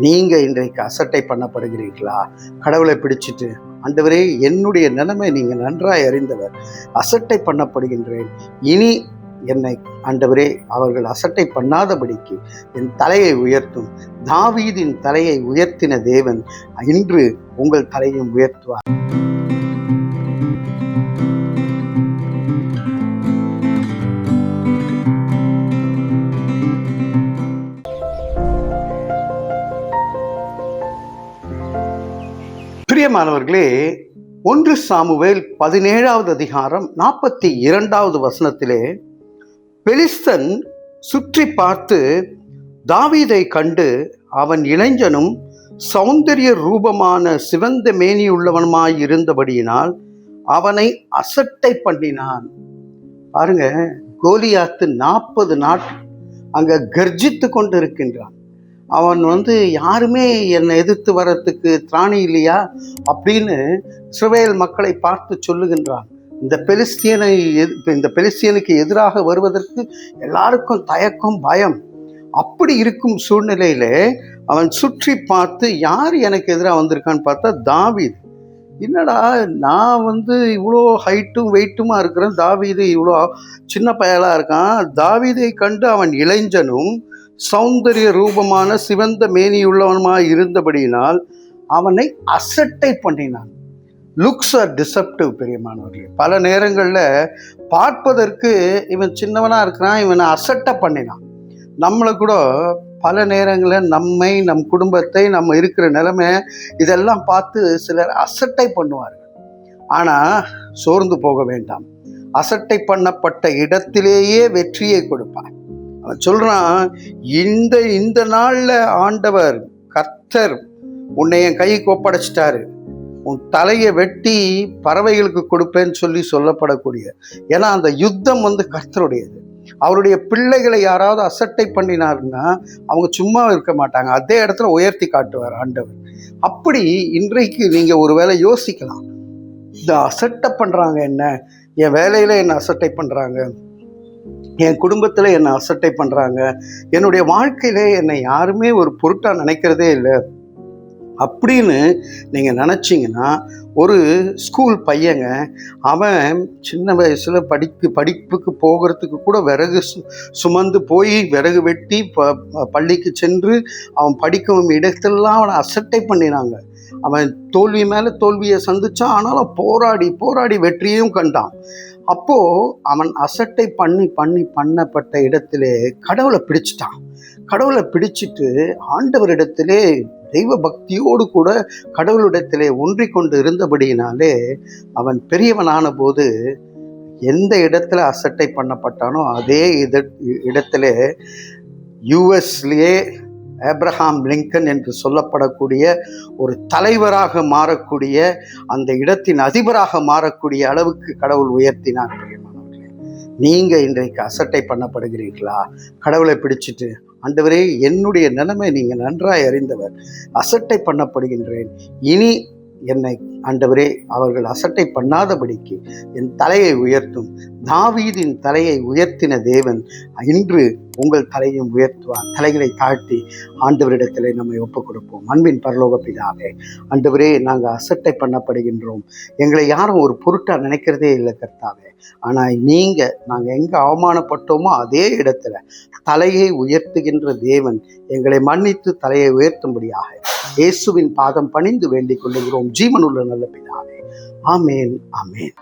நீங்கள் இன்றைக்கு அசட்டை பண்ணப்படுகிறீர்களா? கடவுளை பிடிச்சிட்டு, ஆண்டவரே என்னுடைய நிலைமை நீங்கள் நன்றாய் அறிந்தவர், அசட்டை பண்ணப்படுகின்றேன், இனி என்னை ஆண்டவரே அவர்கள் அசட்டை பண்ணாதபடிக்கு என் தலையை உயர்த்தும். தாவீதின் தலையை உயர்த்தின தேவன் இன்று உங்கள் தலையையும் உயர்த்துவார். பிரியமானவர்களே, 1 சாமுவேல் 17வது அதிகாரம் 42வது வசனத்திலே, பெலிஸ்தன் சுற்றி பார்த்து தாவீதை கண்டு அவன் இளைஞனும் சௌந்தரிய ரூபமான சிவந்த மேனியுள்ளவனுமாய் இருந்தபடியினால் அவனை அசட்டை பண்ணினான். பாருங்க, கோலியாத்து 40 நாள் அங்க கர்ஜித்து கொண்டு இருக்கின்றான். அவன் யாருமே என்னை எதிர்த்து வரத்துக்கு திராணி இல்லையா அப்படின்னு இஸ்ரவேல் மக்களை பார்த்து சொல்லுகின்றான். இந்த பெலிஸ்தியனுக்கு எதிராக வருவதற்கு எல்லாருக்கும் தயக்கம், பயம். அப்படி இருக்கும் சூழ்நிலையில அவன் சுற்றி பார்த்து யார் எனக்கு எதிராக வந்திருக்கான்னு பார்த்தா தாவீது. என்னடா, நான் இவ்வளோ ஹைட்டும் வெயிட்டுமா இருக்கிறேன், தாவீது இவ்வளோ சின்ன பயலா இருக்கான். தாவீதை கண்டு அவன் இளைஞனும் சௌந்தரிய ரூபமான சிவந்த மேனியுள்ளவனுமாய் இருந்தபடியினால் அவனை அசட்டை பண்ணினான். Looks R deceptive. பெரியமானவர்களே, பல நேரங்களில் பார்ப்பதற்கு இவன் சின்னவனா இருக்கிறான், இவனை அசட்டை பண்ணினான். நம்மளை கூட பல நேரங்களில் நம்மை, நம் குடும்பத்தை, நம்ம இருக்கிற நிலைமை இதெல்லாம் பார்த்து சிலர் அசட்டை பண்ணுவார்கள். ஆனால் சோர்ந்து போக வேண்டாம். அசட்டை பண்ணப்பட்ட இடத்திலேயே வெற்றியை கொடுப்பார். அவன் சொல்றான், இந்த நாள்ல ஆண்டவர் கர்த்தர் உன்னை என் கைக்கு ஒப்படைச்சிட்டாரு, உன் தலையை வெட்டி பறவைகளுக்கு கொடுப்பேன்னு சொல்லப்படக்கூடிய. ஏன்னா அந்த யுத்தம் கர்த்தருடையது. அவருடைய பிள்ளைகளை யாராவது அசட்டை பண்ணினாருன்னா அவங்க சும்மா இருக்க மாட்டாங்க, அதே இடத்துல உயர்த்தி காட்டுவார் ஆண்டவர். அப்படி இன்றைக்கு நீங்க ஒருவேளை யோசிக்கலாம், இந்த அசட்டை பண்றாங்க, என்ன என் வேலையில என்ன அசட்டை பண்றாங்க, என் குடும்பத்தில் என்னை அசட்டை பண்ணுறாங்க, என்னுடைய வாழ்க்கையில என்னை யாருமே ஒரு பொருட்டாக நினைக்கிறதே இல்லை அப்படின்னு நீங்கள் நினச்சிங்கன்னா, ஒரு ஸ்கூல் பையங்க, அவன் சின்ன வயசில் படிப்புக்கு போகிறதுக்கு கூட விறகு சுமந்து போய் விறகு வெட்டி பள்ளிக்கு சென்று அவன் படிக்கும் இடத்திலலாம் அவனை அசட்டை பண்ணினாங்க. அவன் தோல்வி மேலே தோல்வியை சந்திச்சான், ஆனாலும் போராடி வெற்றியையும் கண்டான். அப்போ அவன் அசட்டை பண்ணப்பட்ட இடத்திலே கடவுளை பிடிச்சிட்டான். கடவுளை பிடிச்சிட்டு ஆண்டவரிடத்திலே தெய்வ பக்தியோடு கூட கடவுளிடத்திலே ஒன்றி கொண்டு இருந்தபடியினாலே அவன் பெரியவனான போது எந்த இடத்துல அசட்டை பண்ணப்பட்டானோ அதே இடத்திலே யுஎஸ்லேயே ஆப்ரஹாம் லிங்கன் என்று சொல்லப்படக்கூடிய ஒரு தலைவராக மாறக்கூடிய, அந்த இடத்தின் அதிபராக மாறக்கூடிய அளவுக்கு கடவுள் உயர்த்தினார். பிரியமானவர்களே, நீங்க இன்றைக்கு அசட்டை பண்ணப்படுகிறீர்களா? கடவுளை பிடிச்சிட்டு, ஆண்டவரே என்னுடைய நிலைமை நீங்க நன்றாய் அறிந்தவர், அசட்டை பண்ணப்படுகின்றேன், இனி என்னை ஆண்டவரே அவர்கள் அசட்டை பண்ணாதபடிக்கு என் தலையை உயர்த்தும். தாவீதின் தலையை உயர்த்தின தேவன் இன்று உங்கள் தலையையும் உயர்த்துவார். தலைகளை தாழ்த்தி ஆண்டவரிடத்திலே நம்மை ஒப்புக் கொடுப்போம். அன்பின் பரலோக பிதாவே, ஆண்டவரே நாங்கள் அசட்டை பண்ணப்படுகின்றோம், எங்களை யாரும் ஒரு பொருட்டாக நினைக்கிறதே இல்லை கர்த்தாவே. ஆனால் நாங்கள் எங்கே அவமானப்பட்டோமோ அதே இடத்துல தலையை உயர்த்துகின்ற தேவன் எங்களை மன்னித்து தலையை உயர்த்தும்படியாக இயேசுவின் பாதம் பணிந்து வேண்டிக் கொள்ளுகிறோம். ஜீவனுள்ள நல்ல பிதாவே, ஆமேன், ஆமேன்.